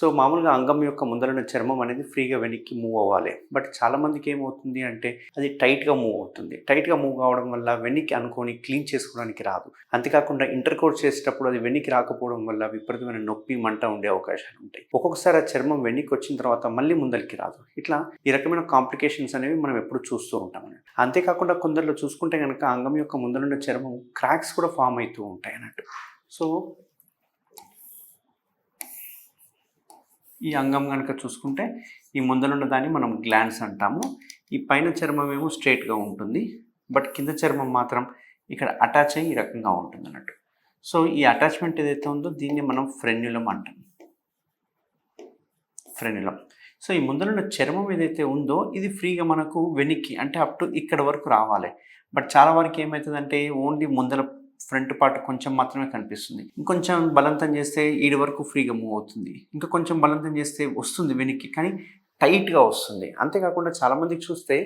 So మామూలుగా అంగం యొక్క ముందరున్న చర్మం అనేది ఫ్రీగా వెనక్కి మూవ్ అవ్వాలి. బట్ చాలామందికి ఏమవుతుంది అంటే అది టైట్‌గా మూవ్ అవుతుంది. టైట్‌గా మూవ్ కావడం వల్ల వెనక్కి అనుకోని క్లీన్ చేసుకోవడానికి రాదు. అంతేకాకుండా ఇంటర్‌కోర్స్ చేసేటప్పుడు అది వెనక్కి రాకపోవడం వల్ల విపరీతమైన నొప్పి, మంట ఉండే అవకాశాలు ఉంటాయి. ఒక్కొక్కసారి ఆ చర్మం వెనక్కి వచ్చిన తర్వాత మళ్ళీ ముందరికి రాదు. ఇట్లా ఈ రకమైన కాంప్లికేషన్స్ అనేవి మనం ఎప్పుడు చూస్తూ ఉంటామన్నట్టు. అంతేకాకుండా కొందరిలో చూసుకుంటే గనక అంగం యొక్క ముందరున్న చర్మం క్రాక్స్ కూడా ఫార్మ్ అయితూ ఉంటాయి అన్నట్టు. సో ఈ అంగం గనక చూసుకుంటే ఈ ముందలున్న దాన్ని మనం గ్లాండ్స్ అంటాము. ఈ పైన చర్మం ఏమో స్ట్రెయిట్‌గా ఉంటుంది. బట్ కింద చర్మం మాత్రం ఇక్కడ అటాచ్ అయ్యి ఈ రకంగా ఉంటుందన్నట్టు. సో ఈ అటాచ్‌మెంట్ ఏదైతే ఉందో దీన్ని మనం ఫ్రెన్యులమ్ అంటాం. ఫ్రెన్యులమ్. సో ఈ ముందలున్న చర్మం ఏదైతే ఉందో ఇది ఫ్రీగా మనకు వెనక్కి అంటే అప్ టు ఇక్కడ వరకు రావాలి. బట్ చాలా వరకు ఏమైతదంటే ఓన్లీ ముందల ఫ్రంట్ పార్ట్ కొంచెం మాత్రమే కనిపిస్తుంది. ఇంకొంచెం బలవంతం చేస్తే ఈడ వరకు ఫ్రీగా మూవ్ అవుతుంది. ఇంకా కొంచెం బలవంతం చేస్తే వస్తుంది వెనక్కి. కానీ టైట్‌గా వస్తుంది. అంతేకాకుండా చాలామందికి చూస్తే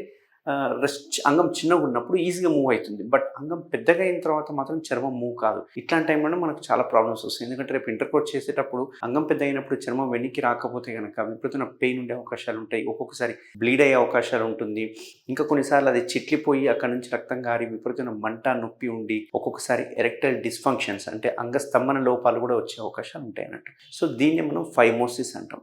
అంగం చిన్నగున్నప్పుడు ఈజీగా మూవ్ అయితుంది. బట్ అంగం పెద్దగా అయిన తర్వాత మాత్రం చర్మం మూవ్ కాదు. ఇట్లాంటి టైంలోనే మనకు చాలా ప్రాబ్లమ్స్ వస్తాయి. ఎందుకంటే రేపు ఇంటర్‌కోర్స్ చేసేటప్పుడు అంగం పెద్ద అయినప్పుడు చర్మం వెనక్కి రాకపోతే గనక విపరీతమైన పెయిన్ ఉండే అవకాశాలు ఉంటాయి. ఒక్కొక్కసారి బ్లీడ్ అయ్యే అవకాశాలు ఉంటుంది. ఇంకా కొన్నిసార్లు అది చిట్లిపోయి అక్కడి నుంచి రక్తం గారి విపరీతమైన మంట, నొప్పి ఉండి ఒక్కొక్కసారి ఎరెక్టైల్ డిస్‌ఫంక్షన్స్ అంటే అంగస్తంభన లోపాలు కూడా వచ్చే అవకాశాలు ఉంటాయి అన్నట్టు. సో దీన్ని మనం ఫైమోసిస్ అంటాం.